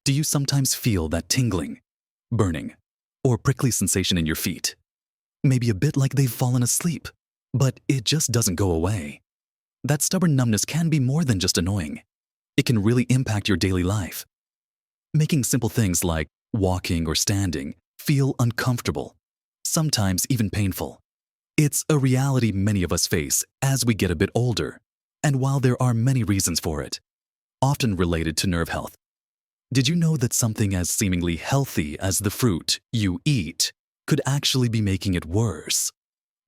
Do you sometimes feel that tingling, burning, or prickly sensation in your feet? Maybe a bit like they've fallen asleep, but it just doesn't go away. That stubborn numbness can be more than just annoying. It can really impact your daily life, making simple things like walking or standing feel uncomfortable, sometimes even painful. It's a reality many of us face as we get a bit older, and while there are many reasons for it, often related to nerve health, did you know that something as seemingly healthy as the fruit you eat could actually be making it worse?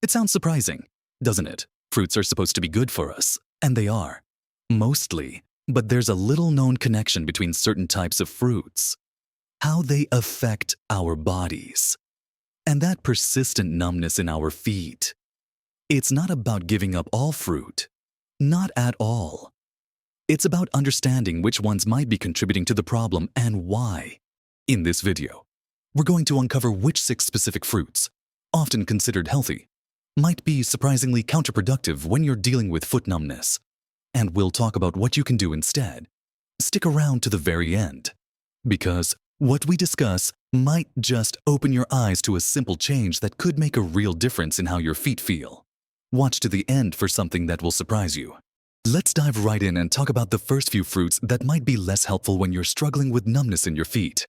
It sounds surprising, doesn't it? Fruits are supposed to be good for us, and they are, mostly, but there's a little-known connection between certain types of fruits, how they affect our bodies, and that persistent numbness in our feet. It's not about giving up all fruit, not at all. It's about understanding which ones might be contributing to the problem and why. In this video, we're going to uncover which 6 specific fruits, often considered healthy, might be surprisingly counterproductive when you're dealing with foot numbness. And we'll talk about what you can do instead. Stick around to the very end, because what we discuss might just open your eyes to a simple change that could make a real difference in how your feet feel. Watch to the end for something that will surprise you. Let's dive right in and talk about the first few fruits that might be less helpful when you're struggling with numbness in your feet.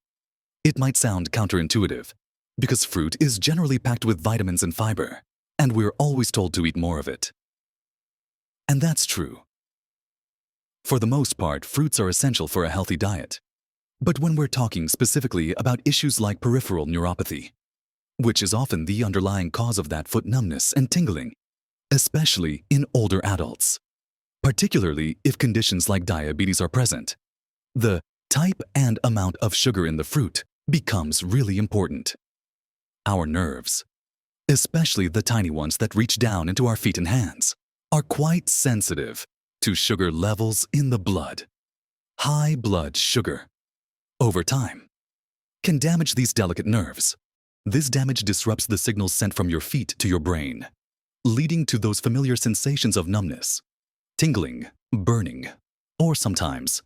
It might sound counterintuitive, because fruit is generally packed with vitamins and fiber, and we're always told to eat more of it. And that's true. For the most part, fruits are essential for a healthy diet. But when we're talking specifically about issues like peripheral neuropathy, which is often the underlying cause of that foot numbness and tingling, especially in older adults, particularly if conditions like diabetes are present, the type and amount of sugar in the fruit becomes really important. Our nerves, especially the tiny ones that reach down into our feet and hands, are quite sensitive to sugar levels in the blood. High blood sugar, over time, can damage these delicate nerves. This damage disrupts the signals sent from your feet to your brain, leading to those familiar sensations of numbness, tingling, burning, or sometimes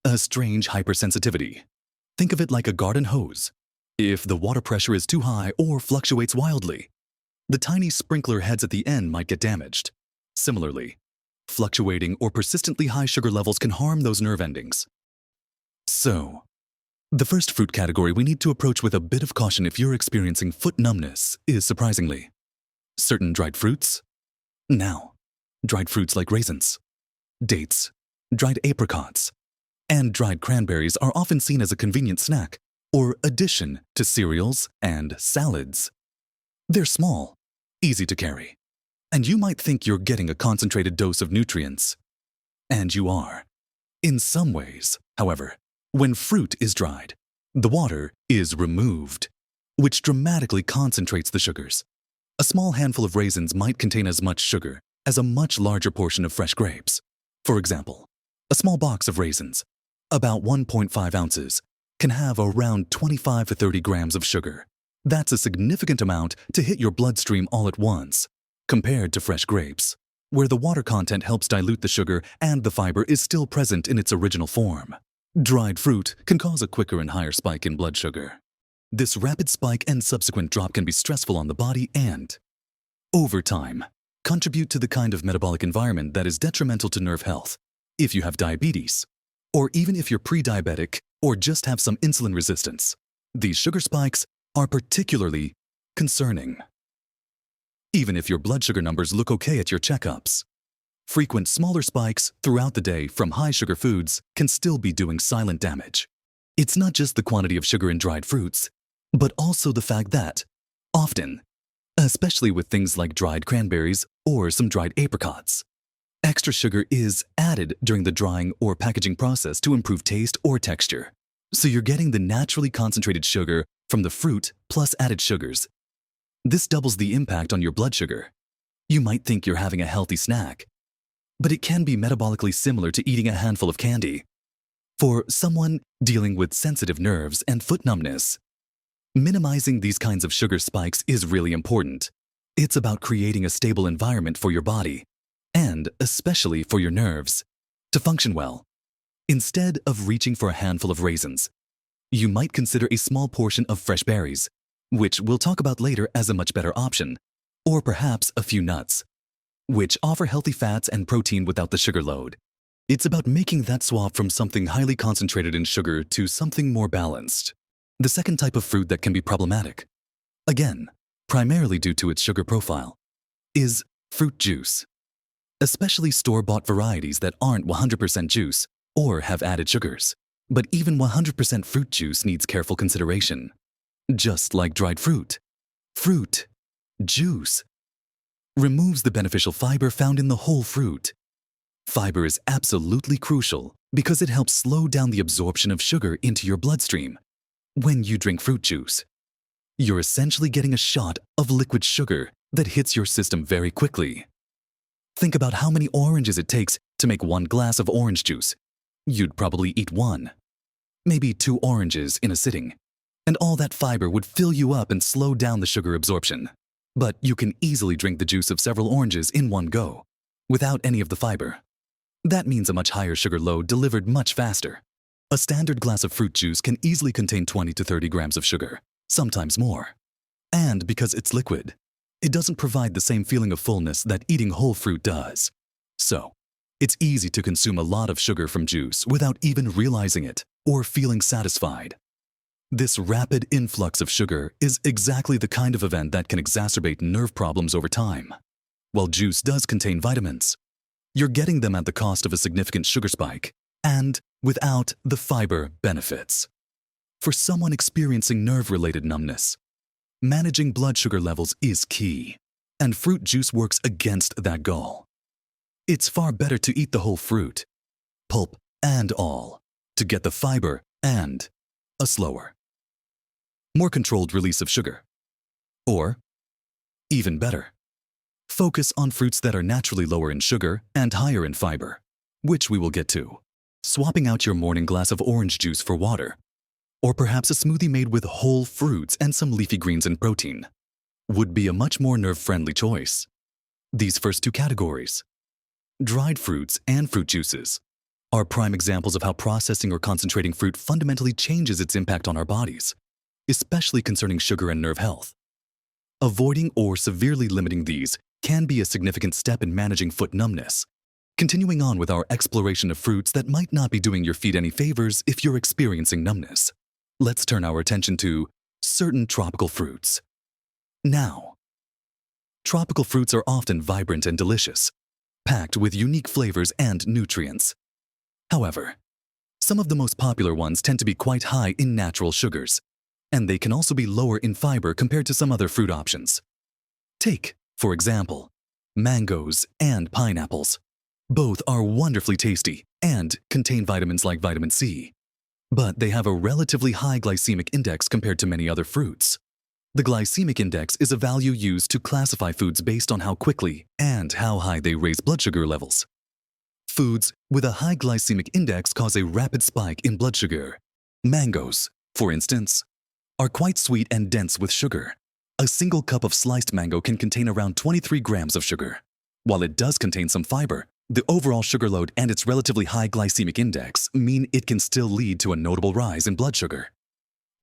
a strange hypersensitivity. Think of it like a garden hose. If the water pressure is too high or fluctuates wildly, the tiny sprinkler heads at the end might get damaged. Similarly, fluctuating or persistently high sugar levels can harm those nerve endings. So, the first fruit category we need to approach with a bit of caution if you're experiencing foot numbness is, surprisingly, certain dried fruits. Now, dried fruits like raisins, dates, dried apricots, and dried cranberries are often seen as a convenient snack or addition to cereals and salads. They're small, easy to carry, and you might think you're getting a concentrated dose of nutrients. And you are. In some ways, however, when fruit is dried, the water is removed, which dramatically concentrates the sugars. A small handful of raisins might contain as much sugar as a much larger portion of fresh grapes. For example, a small box of raisins, about 1.5 ounces, can have around 25 to 30 grams of sugar. That's a significant amount to hit your bloodstream all at once, compared to fresh grapes, where the water content helps dilute the sugar and the fiber is still present in its original form. Dried fruit can cause a quicker and higher spike in blood sugar. This rapid spike and subsequent drop can be stressful on the body and, over time, contribute to the kind of metabolic environment that is detrimental to nerve health if you have diabetes, or even if you're pre-diabetic or just have some insulin resistance. These sugar spikes are particularly concerning. Even if your blood sugar numbers look okay at your checkups, frequent smaller spikes throughout the day from high sugar foods can still be doing silent damage. It's not just the quantity of sugar in dried fruits, but also the fact that, often, especially with things like dried cranberries or some dried apricots, extra sugar is added during the drying or packaging process to improve taste or texture. So you're getting the naturally concentrated sugar from the fruit plus added sugars. This doubles the impact on your blood sugar. You might think you're having a healthy snack, but it can be metabolically similar to eating a handful of candy. For someone dealing with sensitive nerves and foot numbness, minimizing these kinds of sugar spikes is really important. It's about creating a stable environment for your body, and especially for your nerves, to function well. Instead of reaching for a handful of raisins, you might consider a small portion of fresh berries, which we'll talk about later as a much better option, or perhaps a few nuts, which offer healthy fats and protein without the sugar load. It's about making that swap from something highly concentrated in sugar to something more balanced. The second type of fruit that can be problematic, again, primarily due to its sugar profile, is fruit juice. Especially store-bought varieties that aren't 100% juice or have added sugars. But even 100% fruit juice needs careful consideration. Just like dried fruit, fruit juice removes the beneficial fiber found in the whole fruit. Fiber is absolutely crucial because it helps slow down the absorption of sugar into your bloodstream. When you drink fruit juice, you're essentially getting a shot of liquid sugar that hits your system very quickly. Think about how many oranges it takes to make 1 glass of orange juice. You'd probably eat 1, maybe 2 oranges in a sitting, and all that fiber would fill you up and slow down the sugar absorption. But you can easily drink the juice of several oranges in one go, without any of the fiber. That means a much higher sugar load delivered much faster. A standard glass of fruit juice can easily contain 20 to 30 grams of sugar, sometimes more. And because it's liquid, it doesn't provide the same feeling of fullness that eating whole fruit does. So, it's easy to consume a lot of sugar from juice without even realizing it or feeling satisfied. This rapid influx of sugar is exactly the kind of event that can exacerbate nerve problems over time. While juice does contain vitamins, you're getting them at the cost of a significant sugar spike and without the fiber benefits. For someone experiencing nerve-related numbness, managing blood sugar levels is key, and fruit juice works against that goal. It's far better to eat the whole fruit, pulp and all, to get the fiber and a slower, more controlled release of sugar. Or, even better, focus on fruits that are naturally lower in sugar and higher in fiber, which we will get to. Swapping out your morning glass of orange juice for water, or perhaps a smoothie made with whole fruits and some leafy greens and protein, would be a much more nerve-friendly choice. These first 2 categories, dried fruits and fruit juices, are prime examples of how processing or concentrating fruit fundamentally changes its impact on our bodies, especially concerning sugar and nerve health. Avoiding or severely limiting these can be a significant step in managing foot numbness. Continuing on with our exploration of fruits that might not be doing your feet any favors if you're experiencing numbness, let's turn our attention to certain tropical fruits. Now, tropical fruits are often vibrant and delicious, packed with unique flavors and nutrients. However, some of the most popular ones tend to be quite high in natural sugars, and they can also be lower in fiber compared to some other fruit options. Take, for example, mangoes and pineapples. Both are wonderfully tasty and contain vitamins like vitamin C, but they have a relatively high glycemic index compared to many other fruits. The glycemic index is a value used to classify foods based on how quickly and how high they raise blood sugar levels. Foods with a high glycemic index cause a rapid spike in blood sugar. Mangoes, for instance, are quite sweet and dense with sugar. A single cup of sliced mango can contain around 23 grams of sugar. While it does contain some fiber, the overall sugar load and its relatively high glycemic index mean it can still lead to a notable rise in blood sugar,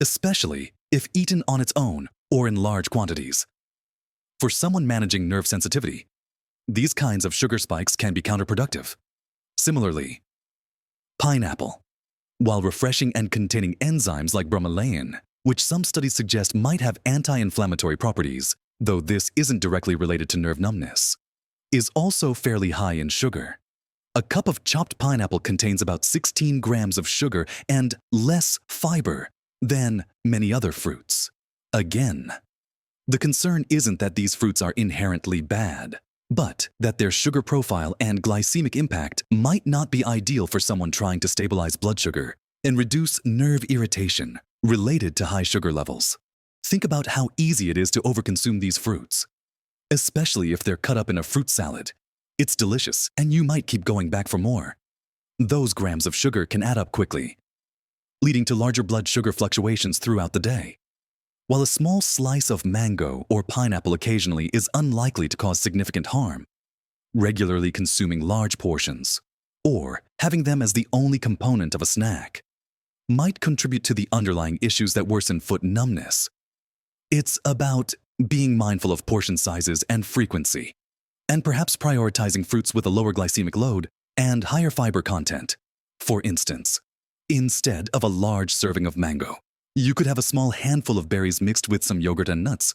especially if eaten on its own or in large quantities. For someone managing nerve sensitivity, these kinds of sugar spikes can be counterproductive. Similarly, pineapple, while refreshing and containing enzymes like bromelain, which some studies suggest might have anti-inflammatory properties, though this isn't directly related to nerve numbness, is also fairly high in sugar. A cup of chopped pineapple contains about 16 grams of sugar and less fiber than many other fruits. Again, the concern isn't that these fruits are inherently bad, but that their sugar profile and glycemic impact might not be ideal for someone trying to stabilize blood sugar and reduce nerve irritation related to high sugar levels. Think about how easy it is to overconsume these fruits, especially if they're cut up in a fruit salad. It's delicious, and you might keep going back for more. Those grams of sugar can add up quickly, leading to larger blood sugar fluctuations throughout the day. While a small slice of mango or pineapple occasionally is unlikely to cause significant harm, regularly consuming large portions, or having them as the only component of a snack, might contribute to the underlying issues that worsen foot numbness. It's about being mindful of portion sizes and frequency, and perhaps prioritizing fruits with a lower glycemic load and higher fiber content. For instance, instead of a large serving of mango, you could have a small handful of berries mixed with some yogurt and nuts,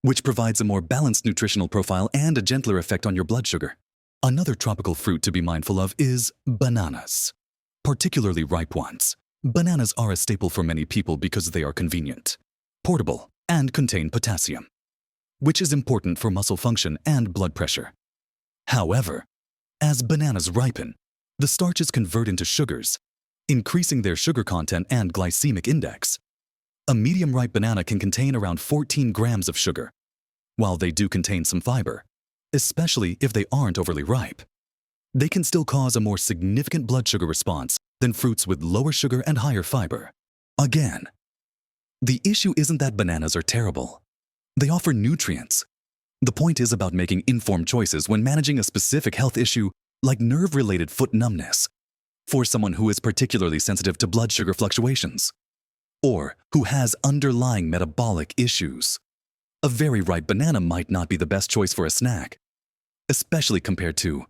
which provides a more balanced nutritional profile and a gentler effect on your blood sugar. Another tropical fruit to be mindful of is bananas, particularly ripe ones. Bananas are a staple for many people because they are convenient, portable, and contain potassium, which is important for muscle function and blood pressure. However, as bananas ripen, the starches convert into sugars, increasing their sugar content and glycemic index. A medium-ripe banana can contain around 14 grams of sugar, while they do contain some fiber, especially if they aren't overly ripe. They can still cause a more significant blood sugar response than fruits with lower sugar and higher fiber. Again, the issue isn't that bananas are terrible. They offer nutrients. The point is about making informed choices when managing a specific health issue like nerve-related foot numbness for someone who is particularly sensitive to blood sugar fluctuations or who has underlying metabolic issues. A very ripe banana might not be the best choice for a snack, especially compared to,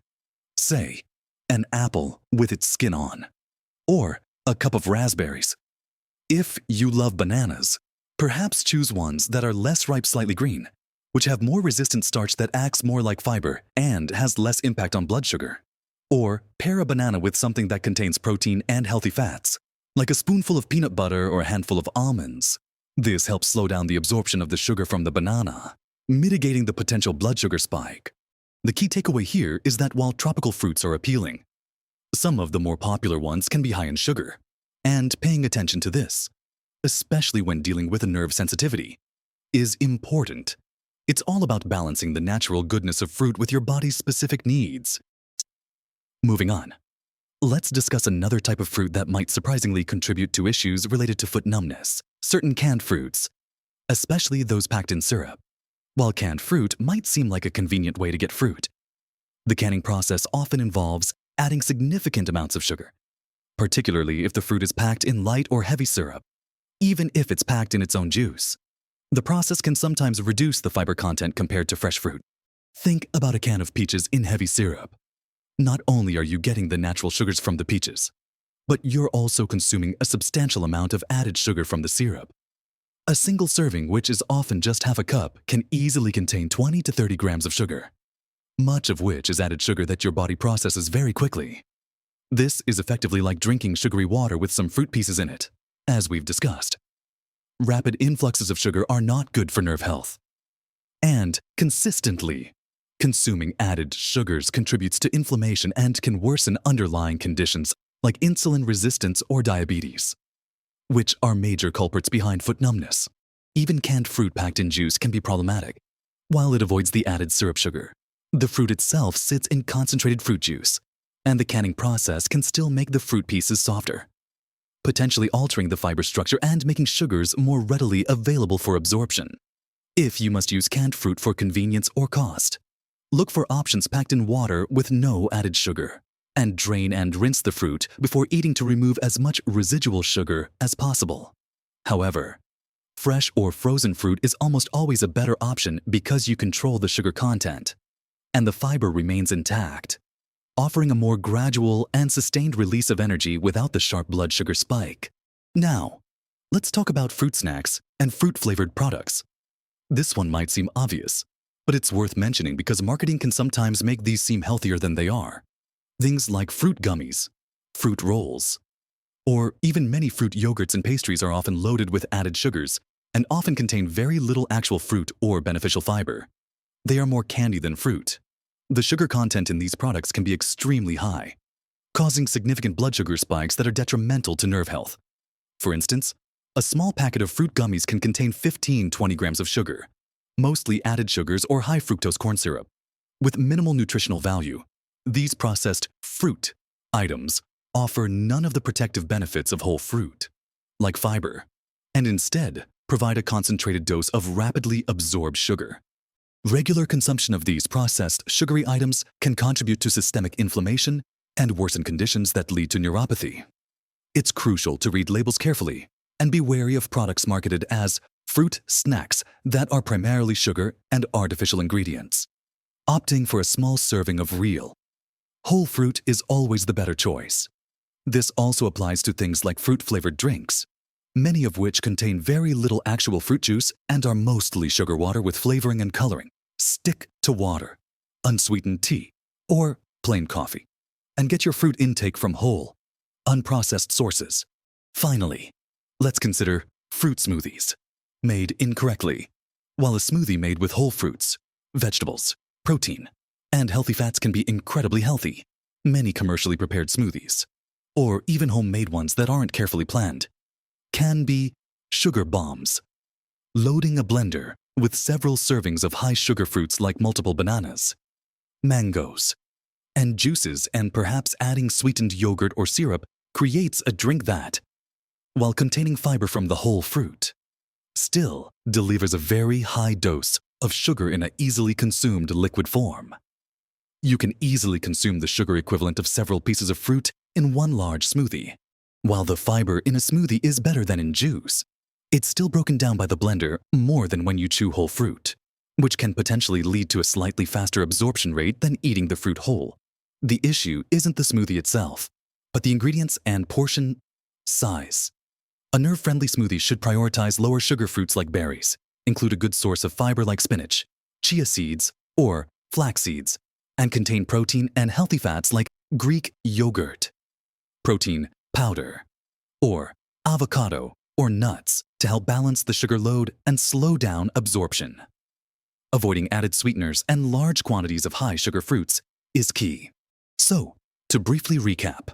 say, an apple with its skin on, or a cup of raspberries. If you love bananas, perhaps choose ones that are less ripe, slightly green, which have more resistant starch that acts more like fiber and has less impact on blood sugar. Or pair a banana with something that contains protein and healthy fats, like a spoonful of peanut butter or a handful of almonds. This helps slow down the absorption of the sugar from the banana, mitigating the potential blood sugar spike. The key takeaway here is that while tropical fruits are appealing, some of the more popular ones can be high in sugar. And paying attention to this, especially when dealing with a nerve sensitivity, is important. It's all about balancing the natural goodness of fruit with your body's specific needs. Moving on, let's discuss another type of fruit that might surprisingly contribute to issues related to foot numbness: certain canned fruits, especially those packed in syrup. While canned fruit might seem like a convenient way to get fruit, the canning process often involves adding significant amounts of sugar, particularly if the fruit is packed in light or heavy syrup, even if it's packed in its own juice. The process can sometimes reduce the fiber content compared to fresh fruit. Think about a can of peaches in heavy syrup. Not only are you getting the natural sugars from the peaches, but you're also consuming a substantial amount of added sugar from the syrup. A single serving, which is often just half a cup, can easily contain 20 to 30 grams of sugar, much of which is added sugar that your body processes very quickly. This is effectively like drinking sugary water with some fruit pieces in it, as we've discussed. Rapid influxes of sugar are not good for nerve health. And consistently consuming added sugars contributes to inflammation and can worsen underlying conditions like insulin resistance or diabetes, which are major culprits behind foot numbness. Even canned fruit packed in juice can be problematic. While it avoids the added syrup sugar, the fruit itself sits in concentrated fruit juice, and the canning process can still make the fruit pieces softer, potentially altering the fiber structure and making sugars more readily available for absorption. If you must use canned fruit for convenience or cost, look for options packed in water with no added sugar, and drain and rinse the fruit before eating to remove as much residual sugar as possible. However, fresh or frozen fruit is almost always a better option because you control the sugar content, and the fiber remains intact, offering a more gradual and sustained release of energy without the sharp blood sugar spike. Now, let's talk about fruit snacks and fruit-flavored products. This one might seem obvious, but it's worth mentioning because marketing can sometimes make these seem healthier than they are. Things like fruit gummies, fruit rolls, or even many fruit yogurts and pastries are often loaded with added sugars and often contain very little actual fruit or beneficial fiber. They are more candy than fruit. The sugar content in these products can be extremely high, causing significant blood sugar spikes that are detrimental to nerve health. For instance, a small packet of fruit gummies can contain 15-20 grams of sugar, mostly added sugars or high fructose corn syrup. With minimal nutritional value, these processed fruit items offer none of the protective benefits of whole fruit, like fiber, and instead provide a concentrated dose of rapidly absorbed sugar. Regular consumption of these processed sugary items can contribute to systemic inflammation and worsen conditions that lead to neuropathy. It's crucial to read labels carefully and be wary of products marketed as fruit snacks that are primarily sugar and artificial ingredients. Opting for a small serving of real, whole fruit is always the better choice. This also applies to things like fruit-flavored drinks, many of which contain very little actual fruit juice and are mostly sugar water with flavoring and coloring. Stick to water, unsweetened tea, or plain coffee, and get your fruit intake from whole, unprocessed sources. Finally, let's consider fruit smoothies, made incorrectly. While a smoothie made with whole fruits, vegetables, protein, and healthy fats can be incredibly healthy, many commercially prepared smoothies, or even homemade ones that aren't carefully planned, can be sugar bombs. Loading a blender with several servings of high-sugar fruits like multiple bananas, mangoes, and juices, and perhaps adding sweetened yogurt or syrup creates a drink that, while containing fiber from the whole fruit, still delivers a very high dose of sugar in an easily consumed liquid form. You can easily consume the sugar equivalent of several pieces of fruit in one large smoothie. While the fiber in a smoothie is better than in juice, it's still broken down by the blender more than when you chew whole fruit, which can potentially lead to a slightly faster absorption rate than eating the fruit whole. The issue isn't the smoothie itself, but the ingredients and portion size. A nerve-friendly smoothie should prioritize lower sugar fruits like berries, include a good source of fiber like spinach, chia seeds, or flax seeds, and contain protein and healthy fats like Greek yogurt, protein powder, or avocado or nuts to help balance the sugar load and slow down absorption. Avoiding added sweeteners and large quantities of high-sugar fruits is key. So, to briefly recap,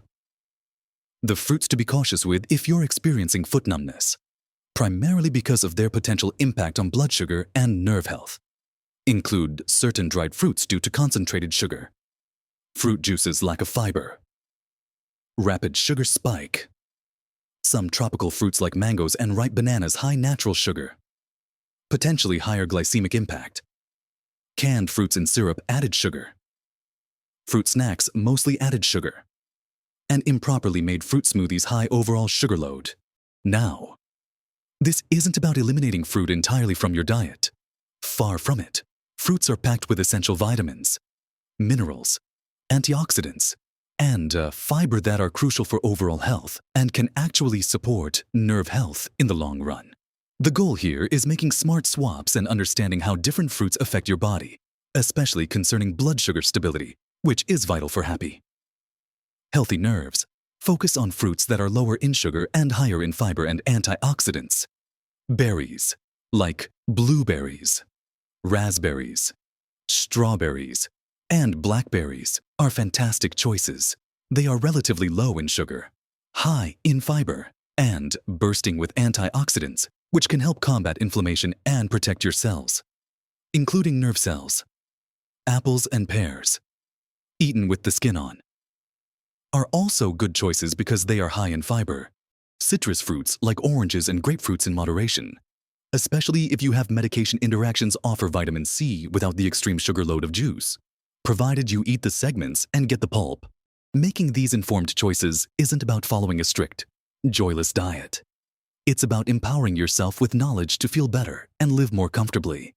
the fruits to be cautious with if you're experiencing foot numbness, primarily because of their potential impact on blood sugar and nerve health, include certain dried fruits due to concentrated sugar, fruit juices lack of fiber, rapid sugar spike, some tropical fruits like mangoes and ripe bananas high natural sugar, potentially higher glycemic impact, canned fruits and syrup added sugar, fruit snacks mostly added sugar, and improperly made fruit smoothies high overall sugar load. Now, this isn't about eliminating fruit entirely from your diet. Far from it. Fruits are packed with essential vitamins, minerals, antioxidants, and fiber that are crucial for overall health and can actually support nerve health in the long run. The goal here is making smart swaps and understanding how different fruits affect your body, especially concerning blood sugar stability, which is vital for happy, healthy nerves. Focus on fruits that are lower in sugar and higher in fiber and antioxidants. Berries, like blueberries, raspberries, strawberries, and blackberries, are fantastic choices. They are relatively low in sugar, high in fiber, and bursting with antioxidants, which can help combat inflammation and protect your cells, including nerve cells. Apples and pears, eaten with the skin on, are also good choices because they are high in fiber. Citrus fruits like oranges and grapefruits in moderation, especially if you have medication interactions, offer vitamin C without the extreme sugar load of juice, provided you eat the segments and get the pulp. Making these informed choices isn't about following a strict, joyless diet. It's about empowering yourself with knowledge to feel better and live more comfortably.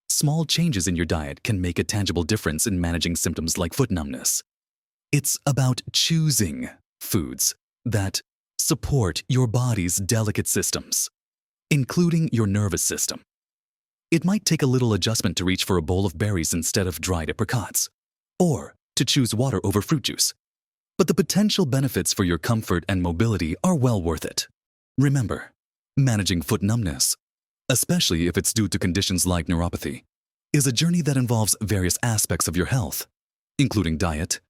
Small changes in your diet can make a tangible difference in managing symptoms like foot numbness. It's about choosing foods that support your body's delicate systems, including your nervous system. It might take a little adjustment to reach for a bowl of berries instead of dried apricots, or to choose water over fruit juice. But the potential benefits for your comfort and mobility are well worth it. Remember, managing foot numbness, especially if it's due to conditions like neuropathy, is a journey that involves various aspects of your health, including diet,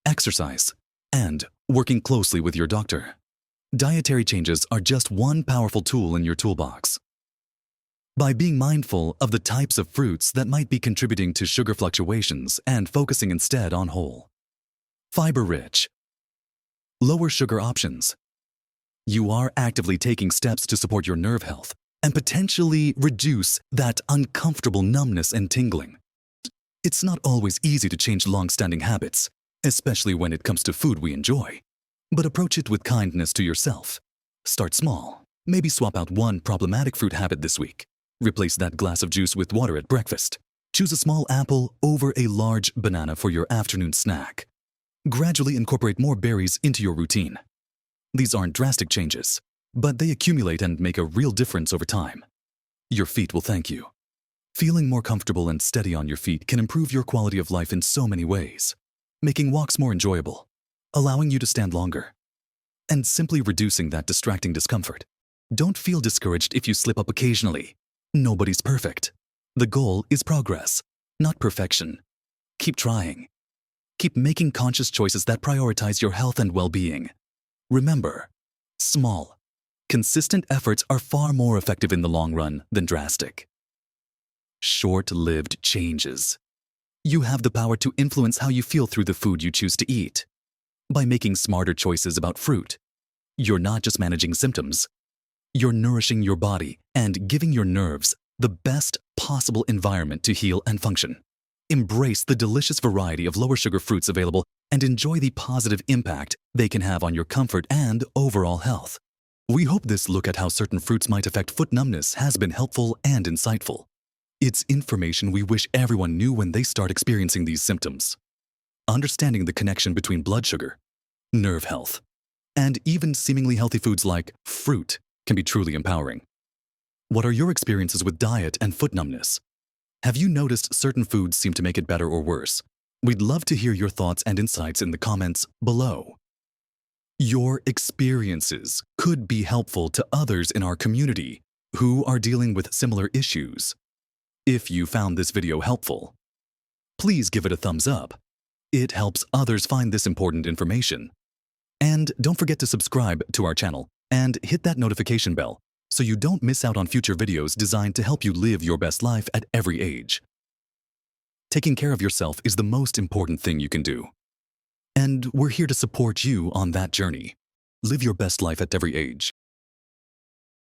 exercise, and working closely with your doctor. Dietary changes are just one powerful tool in your toolbox. By being mindful of the types of fruits that might be contributing to sugar fluctuations and focusing instead on whole, fiber-rich, lower sugar options, you are actively taking steps to support your nerve health and potentially reduce that uncomfortable numbness and tingling. It's not always easy to change long-standing habits, especially when it comes to food we enjoy. But approach it with kindness to yourself. Start small. Maybe swap out one problematic fruit habit this week. Replace that glass of juice with water at breakfast. Choose a small apple over a large banana for your afternoon snack. Gradually incorporate more berries into your routine. These aren't drastic changes, but they accumulate and make a real difference over time. Your feet will thank you. Feeling more comfortable and steady on your feet can improve your quality of life in so many ways, making walks more enjoyable, allowing you to stand longer, and simply reducing that distracting discomfort. Don't feel discouraged if you slip up occasionally. Nobody's perfect. The goal is progress, not perfection. Keep trying. Keep making conscious choices that prioritize your health and well-being. Remember, small, consistent efforts are far more effective in the long run than drastic, short-lived changes. You have the power to influence how you feel through the food you choose to eat. By making smarter choices about fruit, you're not just managing symptoms, you're nourishing your body and giving your nerves the best possible environment to heal and function. Embrace the delicious variety of lower sugar fruits available and enjoy the positive impact they can have on your comfort and overall health. We hope this look at how certain fruits might affect foot numbness has been helpful and insightful. It's information we wish everyone knew when they start experiencing these symptoms. Understanding the connection between blood sugar, nerve health, and even seemingly healthy foods like fruit can be truly empowering. What are your experiences with diet and foot numbness? Have you noticed certain foods seem to make it better or worse? We'd love to hear your thoughts and insights in the comments below. Your experiences could be helpful to others in our community who are dealing with similar issues. If you found this video helpful, please give it a thumbs up. It helps others find this important information. And don't forget to subscribe to our channel and hit that notification bell so you don't miss out on future videos designed to help you live your best life at every age. Taking care of yourself is the most important thing you can do. And we're here to support you on that journey. Live your best life at every age.